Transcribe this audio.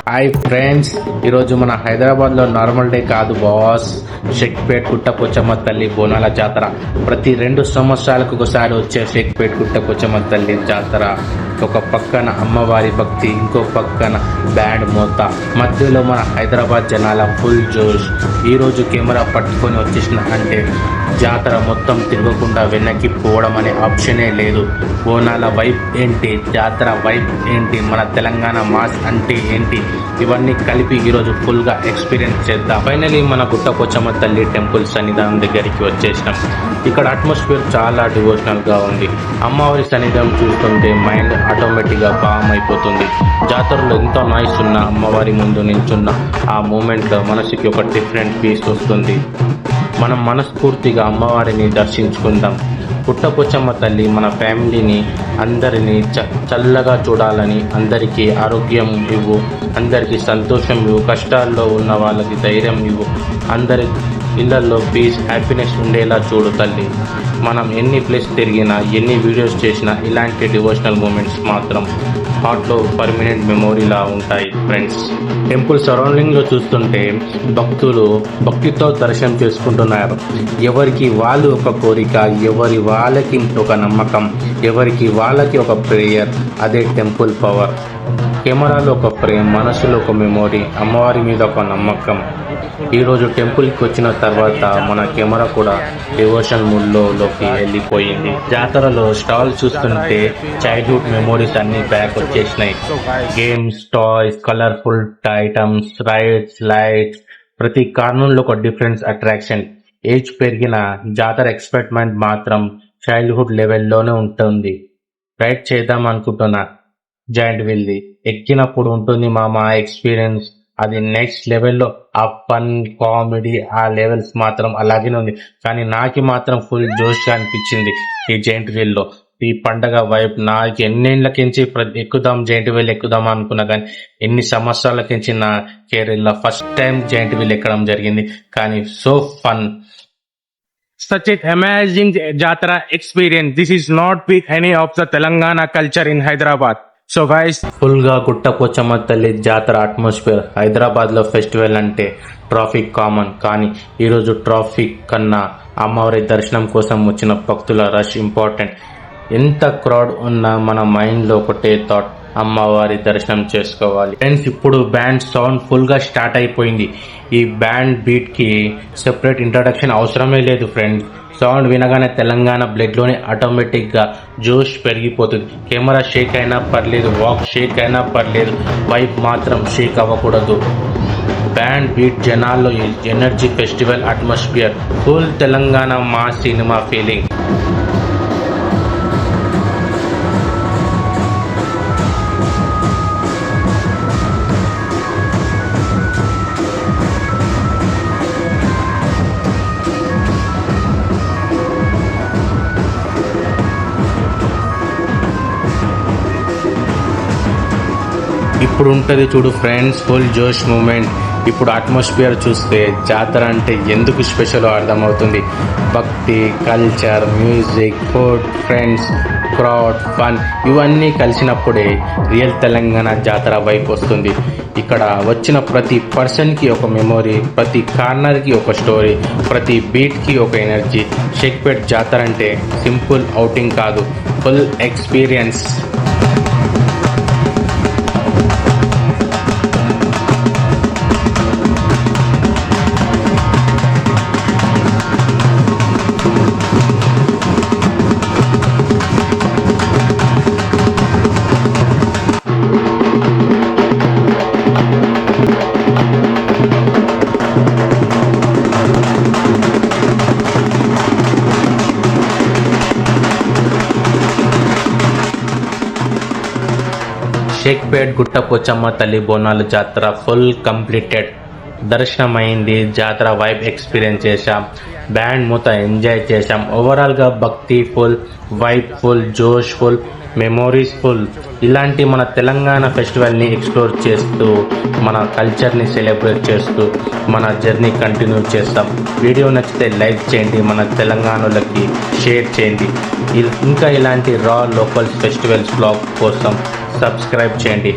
Hi friends, ఈరోజు మన హైదరాబాద్లో నార్మల్ డే కాదు బాస్. షేక్పేట్ గుట్టపోచమ్మ తల్లి బోనాల జాతర. ప్రతి 2 సంవత్సరాలకు ఒకసారి వచ్చే షేక్పేట్ గుట్టపోచమ్మ తల్లి జాతర. ఒక పక్కన అమ్మవారి భక్తి, ఇంకో పక్కన బ్యాండ్ మోత, మధ్యలో మన హైదరాబాద్ జనాల ఫుల్ జోష్. ఈరోజు కెమెరా పట్టుకొని వచ్చేసిన అంటే జాతర మొత్తం తిరగకుండా వెనక్కి పోవడం అనే ఆప్షనే లేదు. బోనాల వైబ్ ఏంటి, జాతర వైబ్ ఏంటి, మన తెలంగాణ మాస్ అంటే ఏంటి, ఇవన్నీ కలిపి ఈరోజు ఫుల్గా ఎక్స్పీరియన్స్ చేద్దాం. ఫైనలీ మన గుట్టపోచమ్మ తల్లి టెంపుల్ సన్నిధానం దగ్గరికి వచ్చేసినాం. ఇక్కడ అట్మాస్ఫియర్ చాలా డివోషనల్గా ఉంది. అమ్మవారి సన్నిధానం చూస్తుంటే మైండ్ ఆటోమేటిక్గా కామ్ అయిపోతుంది. జాతరలో ఎంతో నాయిస్ ఉన్న అమ్మవారి ముందు నిల్చున్న ఆ మూమెంట్లో మనసుకి ఒక డిఫరెంట్ పీస్ వస్తుంది. మనం మనస్ఫూర్తిగా అమ్మవారిని దర్శించుకుందాం. పుట్టపోచమ్మ తల్లి మన ఫ్యామిలీని అందరినీ చల్లగా చూడాలని, అందరికీ ఆరోగ్యం ఇవ్వు, అందరికీ సంతోషం ఇవ్వు, కష్టాల్లో ఉన్న వాళ్ళకి ధైర్యం ఇవ్వు, అందరి ఇళ్లలో పీస్ హ్యాపీనెస్ ఉండేలా చూడు తల్లి. మనం ఎన్ని ప్లేస్ తిరిగినా, ఎన్ని వీడియోస్ చేసినా ఇలాంటి డివోషనల్ మూమెంట్స్ మాత్రం హార్ట్లో పర్మనెంట్ మెమొరీలా ఉంటాయి ఫ్రెండ్స్. టెంపుల్ సరౌండింగ్లో చూస్తుంటే భక్తులు భక్తితో దర్శనం చేసుకుంటున్నారు. ఎవరికి వాళ్ళు ఒక కోరిక, ఎవరి వాళ్ళకి ఒక నమ్మకం, ఎవరికి వాళ్ళకి ఒక ప్రేయర్. అదే టెంపుల్ పవర్. కెమెరాలో ఒక ఫ్రేమ్, మనసులో ఒక మెమొరీ, అమ్మవారి మీద ఒక నమ్మకం. ఈరోజు టెంపుల్కి వచ్చిన తర్వాత మన కెమెరా కూడా డివోషన్ మూడ్లోకి వెళ్ళిపోయింది. జాతరలో స్టాల్ చూస్తుంటే చైల్డ్హుడ్ మెమోరీస్ అన్ని బ్యాక్ వచ్చేసినాయి. Games, toys, colourful items, rides, lights, ప్రతి కార్నర్లో ఒక డిఫరెన్స్ అట్రాక్షన్. ఏజ్ పెరిగిన జాతర ఎక్సైట్మెంట్ మాత్రం చైల్డ్హుడ్ లెవెల్లోనే ఉంటుంది. రైడ్ చేద్దాం అనుకుంటున్నా జాయింట్ వీల్ది. ఎక్కినప్పుడు ఉంటుంది మా ఎక్స్పీరియన్స్, అది నెక్స్ట్ లెవెల్లో. ఆ ఫన్, కామెడీ, ఆ లెవెల్స్ మాత్రం అలాగే ఉంది. కానీ నాకు మాత్రం ఫుల్ జోష్గా అనిపించింది ఈ జైంట్ వీల్లో. ఈ పండగ వైబ్ నాకు ఎన్నేళ్ళకించి ఎక్కుదాం జైంట్ వీల్ ఎక్కుదాం అనుకున్నా, కానీ ఎన్ని సంవత్సరాలకించి నా కెరీర్లో ఫస్ట్ టైం జైంట్ వీల్ ఎక్కడం జరిగింది. కానీ so fun. Such an amazing Jatara experience. This is not with any of the Telangana culture in Hyderabad. So guys, ఫుల్గా గుట్టపోచమ్మ తల్లి జాతర అట్మాస్ఫియర్. హైదరాబాద్లో ఫెస్టివల్ అంటే ట్రాఫిక్ కామన్, కానీ ఈరోజు ట్రాఫిక్ కన్నా అమ్మవారి దర్శనం కోసం వచ్చిన భక్తుల రష్ ఇంపార్టెంట్. ఎంత క్రౌడ్ ఉన్నా మన మైండ్లో ఒకటే థాట్, అమ్మవారి దర్శనం చేసుకోవాలి. ఫ్రెండ్స్, ఇప్పుడు బ్యాండ్ సౌండ్ ఫుల్గా స్టార్ట్ అయిపోయింది. ఈ బ్యాండ్ బీట్కి సెపరేట్ ఇంట్రడక్షన్ అవసరమే లేదు ఫ్రెండ్స్. సౌండ్ వినగానే తెలంగాణ బ్లడ్లోనే ఆటోమేటిక్గా జోష్ పెరిగిపోతుంది. కెమెరా షేక్ అయినా పర్లేదు, వాక్ షేక్ అయినా పర్లేదు, వైబ్ మాత్రం షేక్ అవ్వకూడదు. బ్యాండ్ బీట్, జనాల్లో energy, festival atmosphere, full Telangana మా సినిమా ఫీలింగ్. ఇప్పుడు ఉంటుంది చూడు ఫ్రెండ్స్, ఫుల్ జోష్ మూమెంట్. ఇప్పుడు అట్మాస్ఫియర్ చూస్తే జాతర అంటే ఎందుకు స్పెషల్ అర్థమవుతుంది. భక్తి, culture, music, food, friends, crowd, fun, ఇవన్నీ కలిసినప్పుడే రియల్ తెలంగాణ జాతర వైపు వస్తుంది. ఇక్కడ వచ్చిన ప్రతి పర్సన్కి ఒక మెమొరీ, ప్రతి కార్నర్కి ఒక స్టోరీ, ప్రతి బీట్కి ఒక ఎనర్జీ. షేక్పేట్ జాతర అంటే సింపుల్ అవుటింగ్ కాదు, ఫుల్ ఎక్స్పీరియన్స్. షేక్పేట్ గుట్టపోచమ్మ తల్లి బోనాల జాతర ఫుల్ కంప్లీటెడ్. దర్శనం అయింది, జాతర వైబ్ ఎక్స్పీరియన్స్ చేశాం, బ్యాండ్ మూత ఎంజాయ్ చేశాం. ఓవరాల్గా భక్తి ఫుల్, వైబ్ ఫుల్, జోష్ ఫుల్, మెమోరీస్ ఫుల్. ఇలాంటి మన తెలంగాణ ఫెస్టివల్ని ఎక్స్ప్లోర్ చేస్తూ, మన కల్చర్ని సెలబ్రేట్ చేస్తూ మన జర్నీ కంటిన్యూ చేస్తాం. వీడియో నచ్చితే లైక్ చేయండి, మన తెలంగాణలకి షేర్ చేయండి. ఇంకా ఇలాంటి రా లోకల్ ఫెస్టివల్స్ బ్లాగ్ కోసం సబ్స్క్రైబ్ చేయండి.